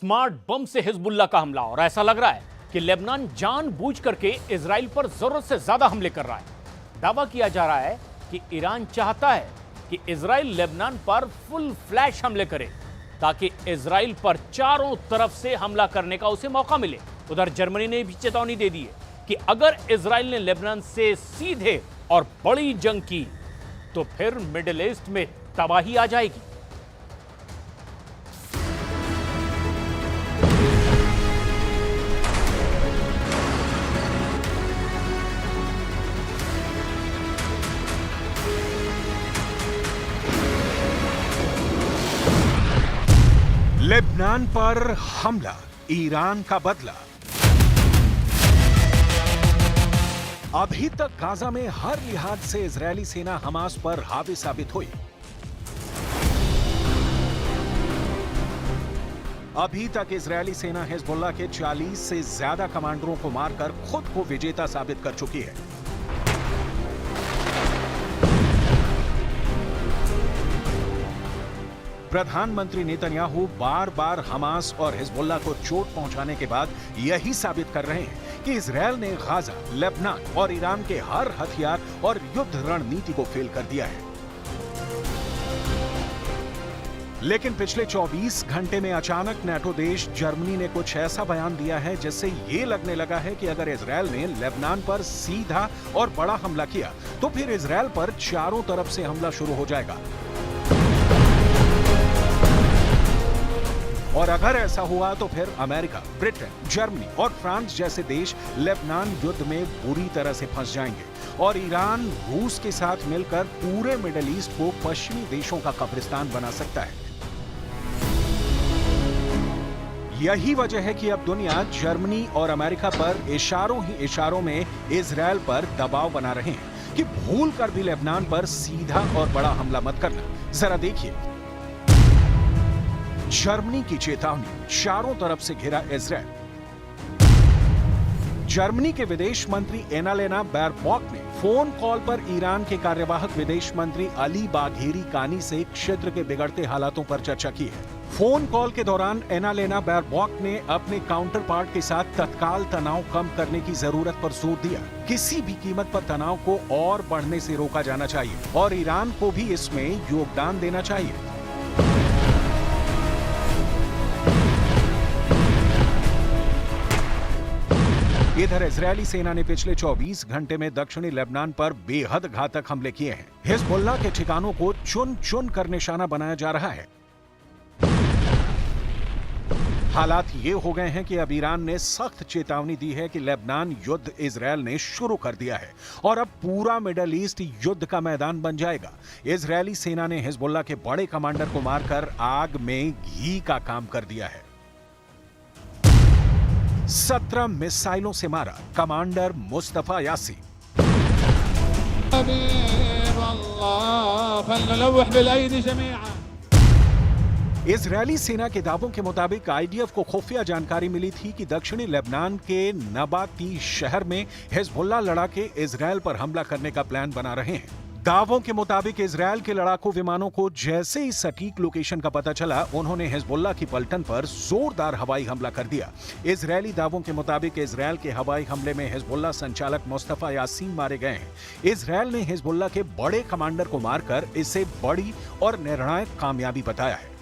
Smart बम से Hezbollah का हमला और ऐसा लग रहा है कि लेबनान जानबूझ करके इजराइल पर जरूरत से ज्यादा हमले कर रहा है। दावा किया जा रहा है कि ईरान चाहता है कि इजराइल लेबनान पर फुल फ्लैश हमले करे ताकि इजराइल पर चारों तरफ से हमला करने का उसे मौका मिले। उधर जर्मनी ने भी चेतावनी दे दी है कि अगर इजराइल ने लेबनान से सीधे और बड़ी जंग की तो फिर मिडिल ईस्ट में तबाही आ जाएगी। लेबनान पर हमला, ईरान का बदला। अभी तक गाजा में हर लिहाज से इजरायली सेना हमास पर हावी साबित हुई। अभी तक इजरायली सेना हिजबुल्लाह के 40 से ज्यादा कमांडरों को मारकर खुद को विजेता साबित कर चुकी है। प्रधानमंत्री नेतन्याहू बार बार हमास और हिजबुल्लाह को चोट पहुंचाने के बाद यही साबित कर रहे हैं कि इजरायल ने गाजा, लेबनान और ईरान के हर हथियार और युद्ध रणनीति को फेल कर दिया है। लेकिन पिछले 24 घंटे में अचानक नेटो देश जर्मनी ने कुछ ऐसा बयान दिया है जिससे ये लगने लगा है कि अगर इजरायल ने लेबनान पर सीधा और बड़ा हमला किया तो फिर इजरायल पर चारों तरफ से हमला शुरू हो जाएगा। और अगर ऐसा हुआ तो फिर अमेरिका, ब्रिटेन, जर्मनी और फ्रांस जैसे देश लेबनान युद्ध में बुरी तरह से फंस जाएंगे और ईरान रूस के साथ मिलकर पूरे मिडिल ईस्ट को पश्चिमी देशों का कब्रिस्तान बना सकता है। यही वजह है कि अब दुनिया जर्मनी और अमेरिका पर इशारों ही इशारों में इजरायल पर दबाव बना रहे हैं कि भूल कर भी लेबनान पर सीधा और बड़ा हमला मत करना। जरा देखिए, जर्मनी की चेतावनी, चारों तरफ से घिरा इजरायल। जर्मनी के विदेश मंत्री एनालेना बैरबॉक ने फोन कॉल पर ईरान के कार्यवाहक विदेश मंत्री अली बाघेरी कानी से क्षेत्र के बिगड़ते हालातों पर चर्चा की है। फोन कॉल के दौरान एनालेना बैरबॉक ने अपने काउंटर पार्ट के साथ तत्काल तनाव कम करने की जरूरत पर जोर दिया। किसी भी कीमत पर तनाव को और बढ़ने से रोका जाना चाहिए और ईरान को भी इसमें योगदान देना चाहिए। इधर इजरायली सेना ने पिछले 24 घंटे में दक्षिणी लेबनान पर बेहद घातक हमले किए हैं। हिजबुल्लाह के ठिकानों को चुन चुन कर निशाना बनाया जा रहा है। हालात ये हो गए हैं कि अब ईरान ने सख्त चेतावनी दी है कि लेबनान युद्ध इजरायल ने शुरू कर दिया है और अब पूरा मिडिल ईस्ट युद्ध का मैदान बन जाएगा। इजरायली सेना ने हिजबुल्लाह के बड़े कमांडर को मारकर आग में घी का काम कर दिया है। 17 मिसाइलों से मारा कमांडर मुस्तफा यासी। इजरायली सेना के दावों के मुताबिक आईडीएफ को खुफिया जानकारी मिली थी कि दक्षिणी लेबनान के नबाती शहर में हिजबुल्लाह लड़ाके इजरायल पर हमला करने का प्लान बना रहे हैं। दावों के मुताबिक इजरायल के लड़ाकू विमानों को जैसे ही सटीक लोकेशन का पता चला, उन्होंने हिजबुल्लाह की पलटन पर जोरदार हवाई हमला कर दिया। इजरायली दावों के मुताबिक इजरायल के हवाई हमले में हिजबुल्लाह संचालक मुस्तफा यासीन मारे गए हैं। इजरायल ने हिजबुल्लाह के बड़े कमांडर को मारकर इसे बड़ी और निर्णायक कामयाबी बताया है।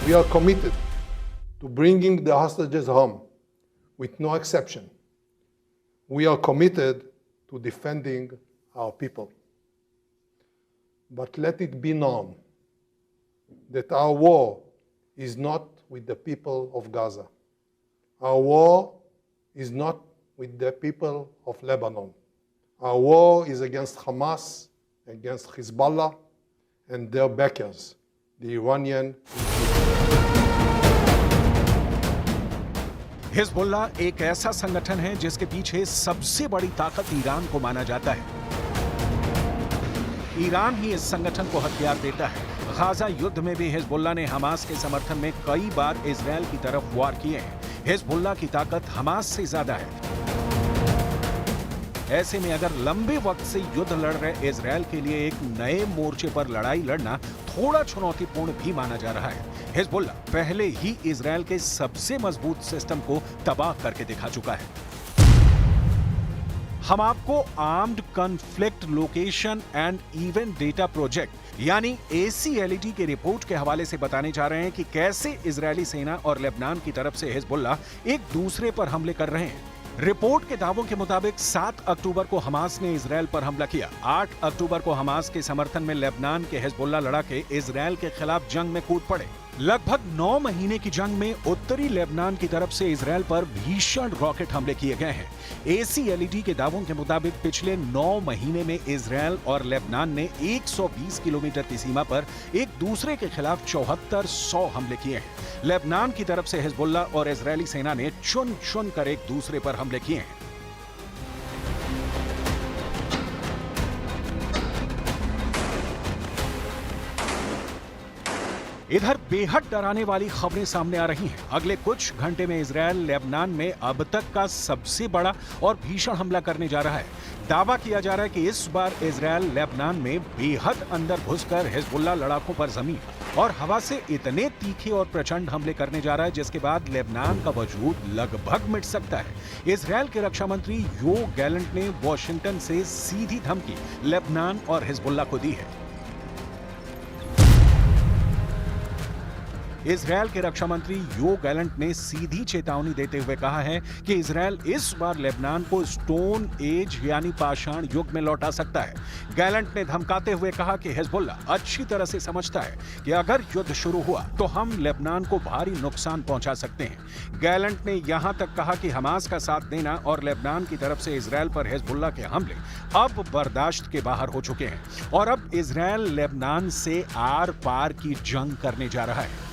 We are committed to bringing the hostages home with no exception. We are committed to defending our people. But let it be known that our war is not with the people of Gaza. Our war is not with the people of Lebanon. Our war is against Hamas, against Hezbollah, and their backers, the Iranian. Hezbollah एक ऐसा संगठन है जिसके पीछे सबसे बड़ी ताकत Iran को माना जाता है। ईरान ही इस संगठन को हथियार देता है। गाजा युद्ध में भी हिजबुल्लाह ने हमास के समर्थन में कई बार इजरायल की तरफ वार किए हैं। हिजबुल्लाह की ताकत हमास से ज्यादा है। ऐसे में अगर लंबे वक्त से युद्ध लड़ रहे इजरायल के लिए एक नए मोर्चे पर लड़ाई लड़ना थोड़ा चुनौतीपूर्ण भी माना जा रहा है। हिजबुल्ला पहले ही इजरायल के सबसे मजबूत सिस्टम को तबाह करके दिखा चुका है। हम आपको armed conflict location and event data project यानी ACLED की रिपोर्ट के हवाले से बताने जा रहे हैं कि कैसे इजरायली सेना और लेबनान की तरफ से हिजबुल्ला एक दूसरे पर हमले कर रहे हैं। रिपोर्ट के दावों के मुताबिक 7 अक्टूबर को हमास ने इजरायल पर हमला किया। 8 अक्टूबर को हमास के समर्थन में लेबनान के हिजबुल्ला लड़ाके इजरायल के खिलाफ जंग में कूद पड़े। लगभग 9 महीने की जंग में उत्तरी लेबनान की तरफ से इजरायल पर भीषण रॉकेट हमले किए गए हैं। ACLED के दावों के मुताबिक पिछले 9 महीने में इजरायल और लेबनान ने 120 किलोमीटर की सीमा पर एक दूसरे के खिलाफ 7400 हमले किए हैं। लेबनान की तरफ से हिजबुल्ला और इजरायली सेना ने चुन चुन कर एक दूसरे पर हमले किए हैं। इधर बेहद डराने वाली खबरें सामने आ रही हैं। अगले कुछ घंटे में इजरायल लेबनान में अब तक का सबसे बड़ा और भीषण हमला करने जा रहा है। दावा किया जा रहा है कि इस बार इजरायल लेबनान में बेहद अंदर घुसकर हिजबुल्ला लड़ाकों पर जमीन और हवा से इतने तीखे और प्रचंड हमले करने जा रहा है जिसके बाद लेबनान का वजूद लगभग मिट सकता है। इजरायल के रक्षा मंत्री योव गैलेंट ने वॉशिंगटन से सीधी धमकी लेबनान और हिजबुल्ला को दी है। इजरायल के रक्षा मंत्री योव गैलेंट ने सीधी चेतावनी देते हुए कहा है कि इजरायल इस बार लेबनान को स्टोन एज यानी पाषाण युग में लौटा सकता है। गैलेंट ने धमकाते हुए कहा कि हिजबुल्ला अच्छी तरह से समझता है कि अगर युद्ध शुरू हुआ तो हम लेबनान को भारी नुकसान पहुंचा सकते हैं। गैलेंट ने यहां तक कहा कि हमास का साथ देना और लेबनान की तरफ से इजरायल पर हिजबुल्ला के हमले अब बर्दाश्त के बाहर हो चुके हैं और अब इजरायल लेबनान से आर पार की जंग करने जा रहा है।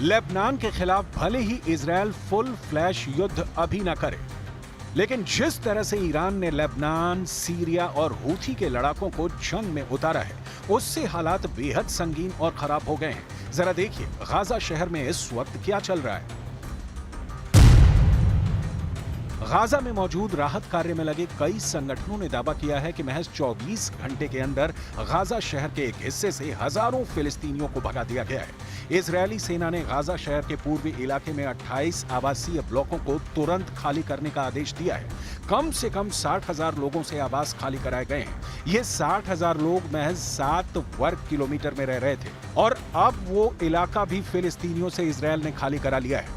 लेबनान के खिलाफ भले ही इजरायल फुल फ्लैश युद्ध अभी न करे, लेकिन जिस तरह से ईरान ने लेबनान, सीरिया और हूथी के लड़ाकों को जंग में उतारा है, उससे हालात बेहद संगीन और खराब हो गए हैं। जरा देखिए गाजा शहर में इस वक्त क्या चल रहा है। गाजा में मौजूद राहत कार्य में लगे कई संगठनों ने दावा किया है कि महज 24 घंटे के अंदर गाजा शहर के एक हिस्से से हजारों फिलिस्तीनियों को भगा दिया गया है। इजरायली सेना ने गाजा शहर के पूर्वी इलाके में 28 आवासीय ब्लॉकों को तुरंत खाली करने का आदेश दिया है। कम से कम 60,000 लोगों से आवास खाली कराए गए हैं। ये 60,000 लोग महज 7 वर्ग किलोमीटर में रह रहे थे और अब वो इलाका भी फिलिस्तीनियों से इजरायल ने खाली करा लिया है।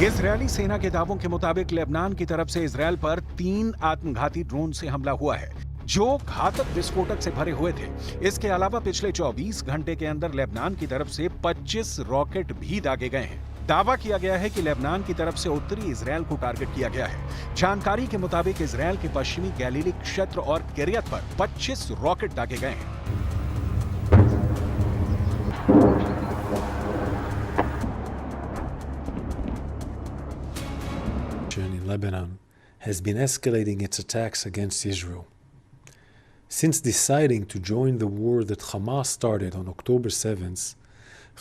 इजरायली सेना के दावों के मुताबिक लेबनान की तरफ से इजरायल पर 3 आत्मघाती ड्रोन से हमला हुआ है जो घातक विस्फोटक से भरे हुए थे। इसके अलावा पिछले 24 घंटे के अंदर लेबनान की तरफ से 25 रॉकेट भी दागे गए हैं। दावा किया गया है कि लेबनान की तरफ से उत्तरी इजरायल को टारगेट किया गया है। जानकारी के मुताबिक इजरायल के पश्चिमी गैलीली क्षेत्र और किरियत पर 25 रॉकेट दागे गए हैं। In Lebanon has been escalating its attacks against Israel. Since deciding to join the war that Hamas started on October 7th,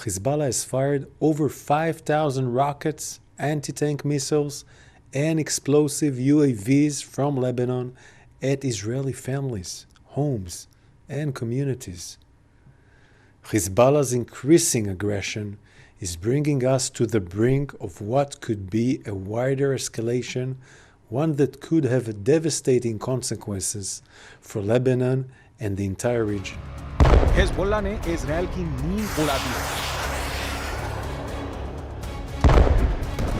Hezbollah has fired over 5,000 rockets, anti-tank missiles, and explosive UAVs from Lebanon at Israeli families, homes, and communities. Hezbollah's increasing aggression is bringing us to the brink of what could be a wider escalation one that could have devastating consequences for Lebanon and the entire region. Hezbollah ने Israel की नींद उड़ा दी है।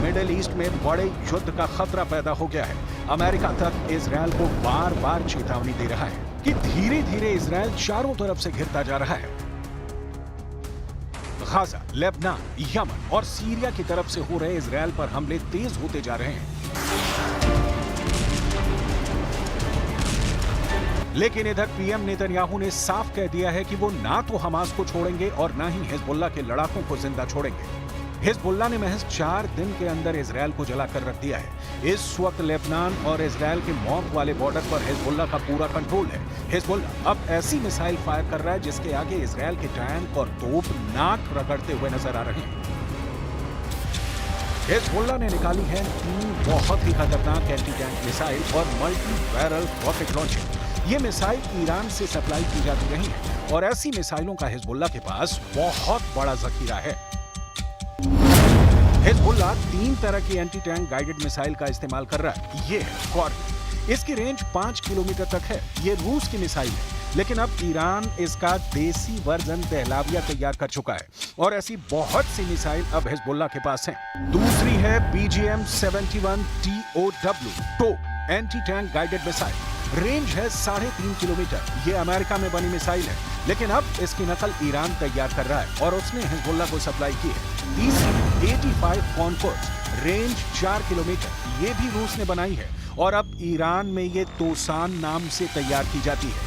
Middle east में बड़े युद्ध का खतरा पैदा हो गया है। अमेरिका तक इजराइल को बार बार चेतावनी दे रहा है कि धीरे धीरे इजराइल चारों तरफ से घिरता जा रहा है। गाजा, लेबनान, यमन और सीरिया की तरफ से हो रहे इजराइल पर हमले तेज होते जा रहे हैं। लेकिन इधर पीएम नेतन्याहू ने साफ कह दिया है कि वो ना तो हमास को छोड़ेंगे और ना ही हिजबुल्लाह के लड़ाकों को जिंदा छोड़ेंगे। हिजबुल्लाह ने महज 4 दिन के अंदर इजराइल को जलाकर रख दिया है। इस वक्त लेबनान और इजराइल के मौक वाले बॉर्डर पर हिजबुल्लाह का पूरा कंट्रोल है। हिजबुल्लाह अब ऐसी मिसाइल फायर कर रहा है जिसके आगे इजराइल के टैंक और तोप नाक रगड़ते हुए नजर आ रहे हैं। हिजबुल्लाह ने निकाली है 3 बहुत ही खतरनाक एंटी टैंक मिसाइल और मल्टी बैरल रॉकेट लॉन्चर। ये मिसाइल ईरान से सप्लाई की जाती रही है और ऐसी मिसाइलों का हिजबुल्लाह के पास बहुत बड़ा जखीरा है। हिजबुल्लाह 3 तरह की एंटी टैंक गाइडेड मिसाइल का इस्तेमाल कर रहा है। ये है कॉर्ड, इसकी रेंज 5 किलोमीटर तक है। ये रूस की मिसाइल है, लेकिन अब ईरान इसका देसी वर्जन पहलाविया तैयार कर चुका है और ऐसी बहुत सी मिसाइल अब हिजबुल्लाह के पास हैं। दूसरी है BGM-71 TOW anti tank guided missile. Range है 3.5 किलोमीटर। ये अमेरिका में बनी मिसाइल है, लेकिन अब इसकी नकल ईरान तैयार कर रहा है और उसने हिजबुल्लाह को सप्लाई की है। तीसरी 85 कॉन्कोर्स, रेंज 4 किलोमीटर। ये भी रूस ने बनाई है और अब ईरान में ये तोसान नाम से तैयार की जाती है।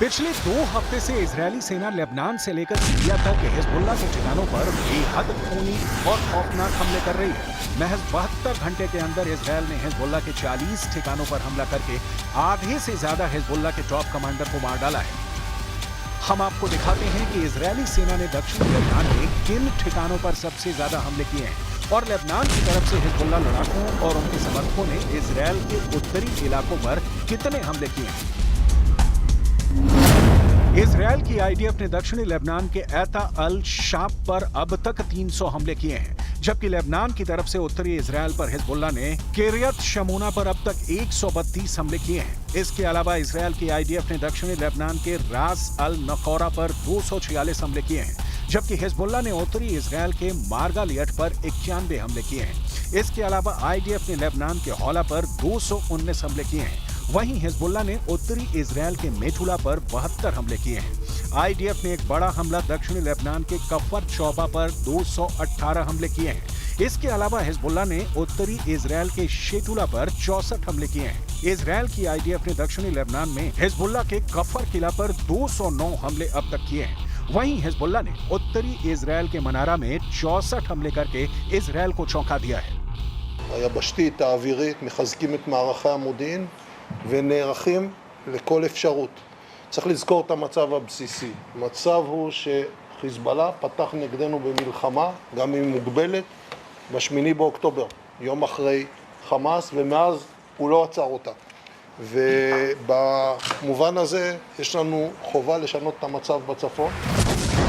पिछले 2 हफ्ते से इजरायली सेना लेबनान से लेकर सीरिया तक हिजबुल्लाह के ठिकानों पर बेहद खूनी और खौफनाक हमले कर रही है। महज 72 घंटे के अंदर इजरायल ने हिजबुल्लाह के 40 ठिकानों पर हमला करके आधे से ज्यादा हिजबुल्लाह के टॉप कमांडर को मार डाला है। हम आपको दिखाते हैं कि इजरायली सेना ने दक्षिणी लेबनान में किन ठिकानों पर सबसे ज्यादा हमले किए हैं और लेबनान की तरफ से हिजबुल्लाह लड़ाकों और उनके समर्थकों ने इजरायल के उत्तरी इलाकों पर कितने हमले किए हैं। इजरायल की आईडीएफ ने दक्षिणी लेबनान के एता अल शाब पर अब तक 300 हमले किए हैं, जबकि लेबनान की तरफ से उत्तरी इजरायल पर हिजबुल्लाह ने किरियत शमूना पर अब तक 132 हमले किए हैं। इसके अलावा इजरायल की आईडीएफ ने दक्षिणी लेबनान के रास अल नखौरा पर 246 हमले किए हैं, जबकि हिजबुल्लाह ने उत्तरी इजरायल के मार्गालियट पर 91 हमले किए हैं। इसके अलावा आईडीएफ ने लेबनान के हौला पर 219 हमले किए हैं। वहीं हिजबुल्लाह ने उत्तरी इजरायल के मेठुला पर 72 हमले किए हैं। आईडीएफ ने एक बड़ा हमला दक्षिणी लेबनान के कफर चौबा पर 218 हमले किए हैं। इसके अलावा हिजबुल्लाह ने उत्तरी इजरायल के शेतुला पर 64 हमले किए हैं। इजरायल की आईडीएफ ने दक्षिणी लेबनान में हिजबुल्लाह के कफर किला पर 209 हमले अब तक किए हैं। वहीं हिजबुल्लाह ने उत्तरी इजरायल के मनारा में 64 हमले करके इजरायल को चौंका दिया है। היבשתית, האווירית, מחזקים את מערכי המודיעין ונערכים לכל אפשרות. צריך לזכור את המצב הבסיסי. המצב הוא שחיזבאללה פתח נגדנו במלחמה, גם אם מוגבלת, ב8 באוקטובר, יום אחרי חמאס, ומאז הוא לא עצר אותה. ובמובן הזה יש לנו חובה לשנות את המצב בצפון.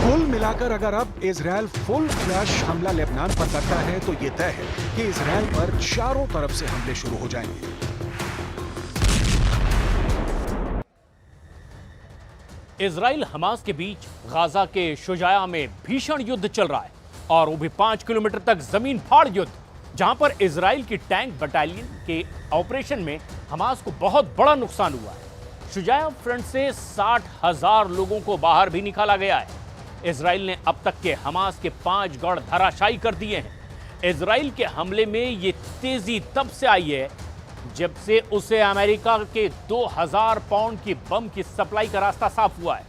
कुल मिलाकर अगर अब इजरायल फुल फ्लैश हमला लेबनान पर करता है तो ये तय है कि इजरायल पर चारों तरफ से हमले शुरू हो जाएंगे। इजराइल हमास के बीच गाजा के शुजाया में भीषण युद्ध चल रहा है और वो भी 5 किलोमीटर तक जमीन फाड़ युद्ध, जहां पर इजराइल की टैंक बटालियन के ऑपरेशन में हमास को बहुत बड़ा नुकसान हुआ है। शुजाया फ्रंट से 60,000 लोगों को बाहर भी निकाला गया है। इजराइल ने अब तक के हमास के 5 गढ़ धराशायी कर दिए हैं। इजराइल के हमले में ये तेजी तब से आई है जब से उसे अमेरिका के 2000 पाउंड की बम की सप्लाई का रास्ता साफ हुआ है।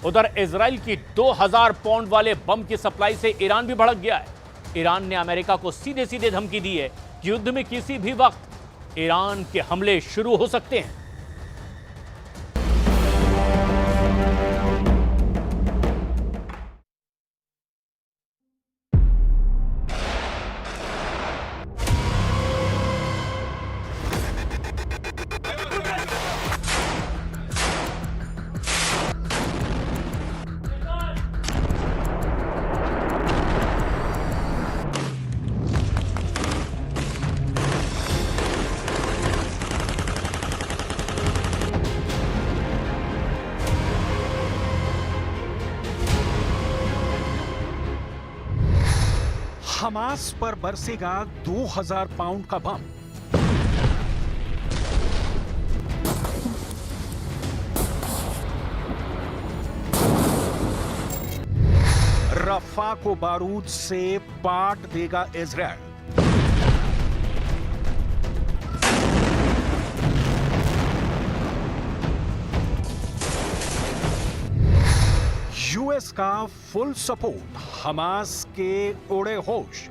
उधर इजराइल की 2000 पाउंड वाले बम की सप्लाई से ईरान भी भड़क गया है। ईरान ने अमेरिका को सीधे सीधे धमकी दी है कि युद्ध में किसी भी वक्त ईरान के हमले शुरू हो सकते हैं। हमास पर बरसेगा 2000 पाउंड का बम। रफा को बारूद से पाट देगा इजराइल। यूएस का फुल सपोर्ट, हमास के उड़े होश।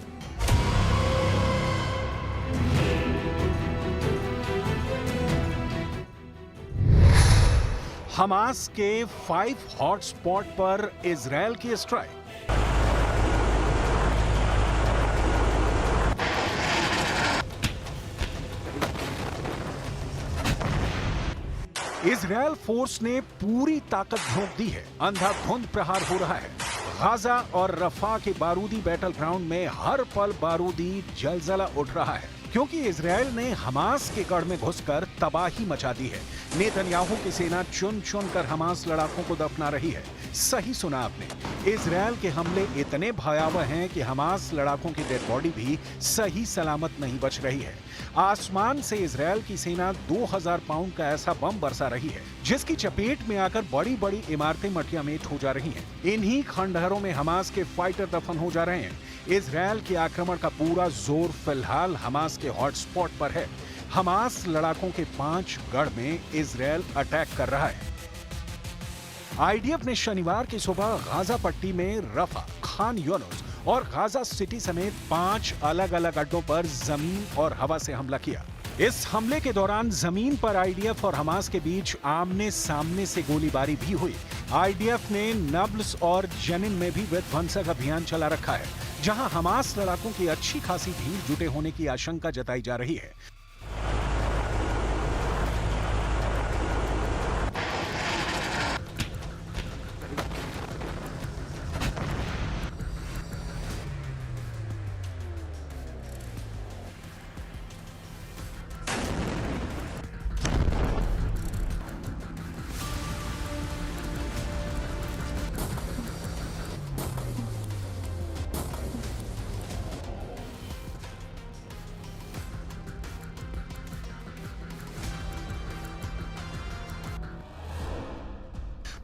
हमास के 5 हॉटस्पॉट पर इजराइल की स्ट्राइक। इजराइल फोर्स ने पूरी ताकत झोंक दी है। अंधाधुंध प्रहार हो रहा है। गाजा और रफा के बारूदी बैटल ग्राउंड में हर पल बारूदी जलजला उठ रहा है, क्योंकि इजराइल ने हमास के गढ़ में घुसकर तबाही मचा दी है। नेतन्याहू की सेना चुन चुन कर हमास लड़ाकों को दफना रही है। सही सुना आपने, इजराइल के हमले इतने भयावह हैं कि हमास लड़ाकों की डेड बॉडी भी सही सलामत नहीं बच रही है। आसमान से इजराइल की सेना 2000 पाउंड का ऐसा बम बरसा रही है जिसकी चपेट में आकर बड़ी बड़ी इमारतें मटियामेट हो जा रही हैं। इन्हीं खंडहरों में हमास के फाइटर दफन हो जा रहे हैं। इजराइल के आक्रमण का पूरा जोर फिलहाल हमास के हॉटस्पॉट पर है। हमास लड़ाकों के 5 गढ़ में इजराइल अटैक कर रहा है। आईडीएफ ने शनिवार की सुबह गाजा पट्टी में रफा, खान यूनुस और गाजा सिटी समेत 5 अलग अलग अड्डों पर जमीन और हवा से हमला किया। इस हमले के दौरान जमीन पर आईडीएफ और हमास के बीच आमने सामने से गोलीबारी भी हुई। आईडीएफ ने नब्लस और जनिन में भी विध्वंसक अभियान चला रखा है, जहां हमास लड़ाकों की अच्छी खासी भीड़ जुटे होने की आशंका जताई जा रही है।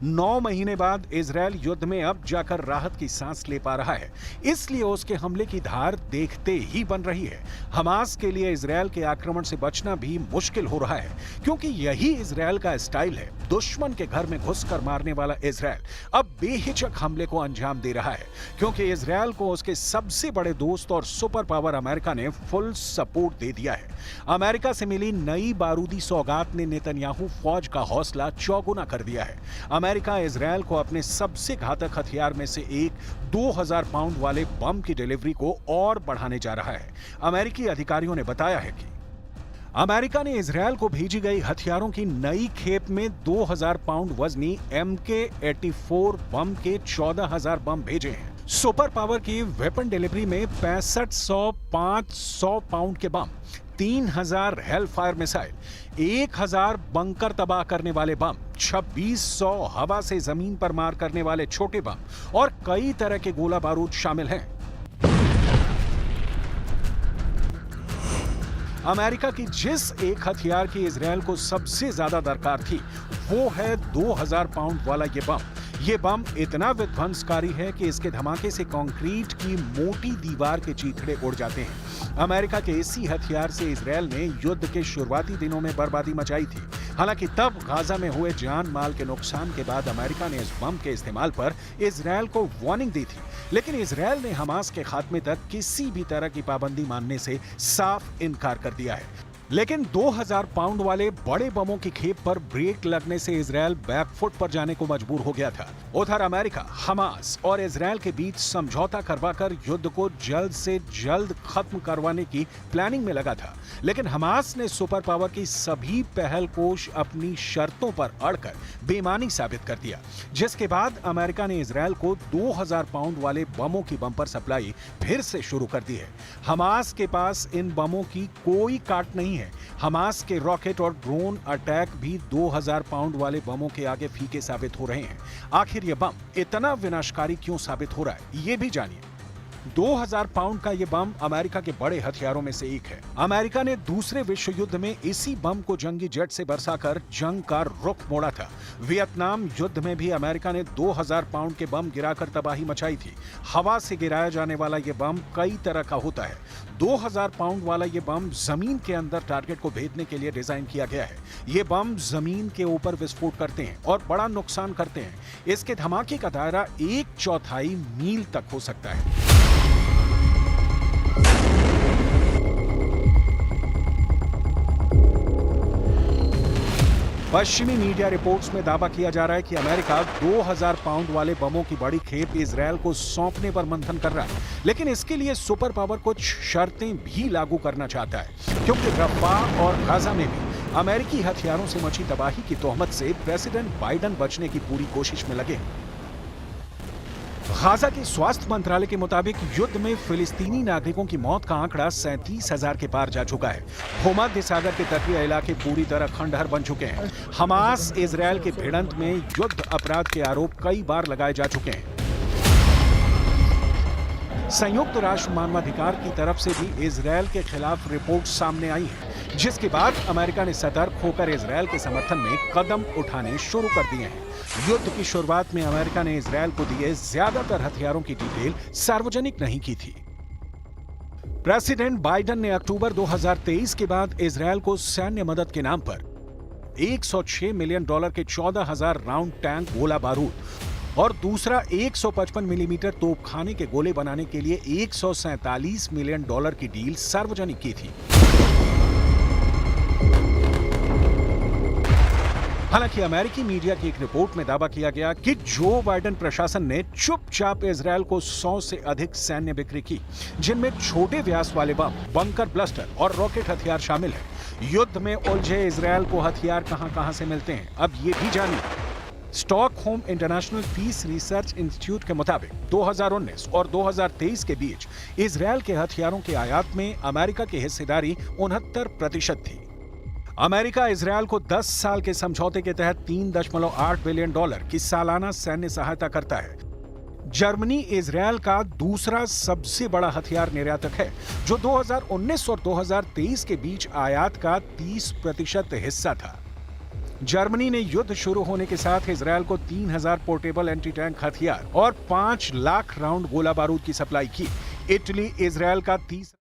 नौ महीने बाद इजराइल युद्ध में अब जाकर राहत की सांस ले पा रहा है, इसलिए उसके हमले की धार देखते ही बन रही है। हमास के लिए इजराइल के आक्रमण से बचना भी मुश्किल हो रहा है, क्योंकि यही इजराइल का स्टाइल है। दुश्मन के घर में घुसकर मारने वाला इजराइल अब बेहिचक हमले को अंजाम दे रहा है, क्योंकि इजराइल को उसके सबसे बड़े दोस्त और सुपर पावर अमेरिका ने फुल सपोर्ट दे दिया है। अमेरिका से मिली नई बारूदी सौगात ने नेतन्याहू फौज का हौसला चौगुना कर दिया है। अमेरिका इजराइल को अपने सबसे घातक हथियार में से एक 2000 पाउंड वाले बम की डिलीवरी को और बढ़ाने जा रहा है। अमेरिकी अधिकारियों ने बताया है कि अमेरिका ने इजराइल को भेजी गई हथियारों की नई खेप में 2000 पाउंड वजनी MK-84 बम के 14000 बम भेजे हैं। सुपर पावर की वेपन डिलीवरी में 6500 पाउंड के बम, 3000 हेलफायर मिसाइल, 1000 बंकर तबाह करने वाले बम, 2600 हवा से जमीन पर मार करने वाले छोटे बम और कई तरह के गोला बारूद शामिल हैं। अमेरिका की जिस एक हथियार की इजराइल को सबसे ज्यादा दरकार थी, वो है 2000 पाउंड वाला ये बम। ये बम इतना विध्वंसकारी है कि इसके धमाके से कंक्रीट की मोटी दीवार के चीथड़े उड़ जाते हैं। अमेरिका के इसी हथियार से इजराइल ने युद्ध के शुरुआती दिनों में बर्बादी मचाई थी। हालांकि तब गाजा में हुए जान माल के नुकसान के बाद अमेरिका ने इस बम के इस्तेमाल पर इजराइल को वार्निंग दी थी, लेकिन इजराइल ने हमास के खात्मे तक किसी भी तरह की पाबंदी मानने से साफ इनकार कर दिया है। लेकिन 2000 पाउंड वाले बड़े बमों की खेप पर ब्रेक लगने से इजराइल बैकफुट पर जाने को मजबूर हो गया था। उधर अमेरिका, हमास और इजराइल के बीच समझौता करवाकर युद्ध को जल्द से जल्द खत्म करवाने की प्लानिंग में लगा था, लेकिन हमास ने सुपर पावर की सभी पहलकोश अपनी शर्तों पर अड़कर बेईमानी साबित कर दिया, जिसके बाद अमेरिका ने इजराइल को 2000 पाउंड वाले बमों की बम्पर सप्लाई फिर से शुरू कर दी है। हमास के पास इन बमों की कोई काट नहीं है। हमास के रॉकेट और ड्रोन अटैक भी 2000 पाउंड वाले बमों के आगे फीके साबित हो रहे हैं। आखिर ये बम इतना विनाशकारी क्यों साबित हो रहा है, ये भी जानिए। 2000 पाउंड का ये बम अमेरिका के बड़े हथियारों में से एक है। अमेरिका ने दूसरे विश्व युद्ध में इसी बम को जंगी जेट से बरसाकर जंग का रुख मोड़ा था। वियतनाम युद्ध में भी अमेरिका ने 2000 पाउंड के बम गिराकर तबाही मचाई थी। हवा से गिराया जाने वाला ये बम कई तरह का होता है। 2000 पाउंड वाला ये बम जमीन के अंदर टारगेट को भेदने के लिए डिजाइन किया गया है। ये बम जमीन के ऊपर विस्फोट करते हैं और बड़ा नुकसान करते हैं। इसके धमाके का दायरा 1/4 मील तक हो सकता है। पश्चिमी मीडिया रिपोर्ट्स में दावा किया जा रहा है कि अमेरिका 2000 पाउंड वाले बमों की बड़ी खेप इजरायल को सौंपने पर मंथन कर रहा है, लेकिन इसके लिए सुपर पावर कुछ शर्तें भी लागू करना चाहता है, क्योंकि रफ़ाह और गाजा में भी अमेरिकी हथियारों से मची तबाही की तोहमत से प्रेसिडेंट बाइडेन बचने की पूरी कोशिश में लगे हैं। गाजा के स्वास्थ्य मंत्रालय के मुताबिक युद्ध में फिलिस्तीनी नागरिकों की मौत का आंकड़ा 37,000 के पार जा चुका है। भूमध्य सागर के तटीय इलाके पूरी तरह खंडहर बन चुके हैं। हमास इजरायल के भिड़ंत में युद्ध अपराध के आरोप कई बार लगाए जा चुके हैं। संयुक्त राष्ट्र मानवाधिकार की तरफ से भी इजरायल के खिलाफ रिपोर्ट सामने आई है, जिसके बाद अमेरिका ने सतर्क होकर इजरायल के समर्थन में कदम उठाने शुरू कर दिए हैं। युद्ध की शुरुआत में अमेरिका ने इजरायल को दिए ज्यादातर हथियारों की डिटेल सार्वजनिक नहीं की थी। प्रेसिडेंट बाइडेन ने अक्टूबर 2023 के बाद इजरायल को सैन्य मदद के नाम पर $106 मिलियन के 14,000 राउंड टैंक गोला बारूद और दूसरा 155 मिलीमीटर तोपखाने के गोले बनाने के लिए $147 मिलियन की डील सार्वजनिक की थी। हालांकि अमेरिकी मीडिया की एक रिपोर्ट में दावा किया गया कि जो बाइडेन प्रशासन ने चुपचाप इजरायल को 100 से अधिक सैन्य बिक्री की, जिनमें छोटे व्यास वाले बम, बंकर ब्लास्टर और रॉकेट हथियार शामिल है। युद्ध में उलझे इजरायल को हथियार कहां-कहां से मिलते हैं, अब ये भी जानिए। Stockholm International Peace Research Institute के मुताबिक 2019 और 2023 के बीच इजरायल के हथियारों के आयात में अमेरिका की हिस्सेदारी 69% थी। अमेरिका इजरायल को 10 साल के समझौते के तहत $3.8 बिलियन की सालाना सैन्य सहायता करता है। जर्मनी इजरायल का दूसरा सबसे बड़ा हथियार निर्यातक है, जो 2019 और 2023 के बीच आयात का 30% हिस्सा था। जर्मनी ने युद्ध शुरू होने के साथ इजरायल को 3000 पोर्टेबल एंटी टैंक हथियार और 5 लाख राउंड गोला बारूद की सप्लाई की। इटली इजरायल का 30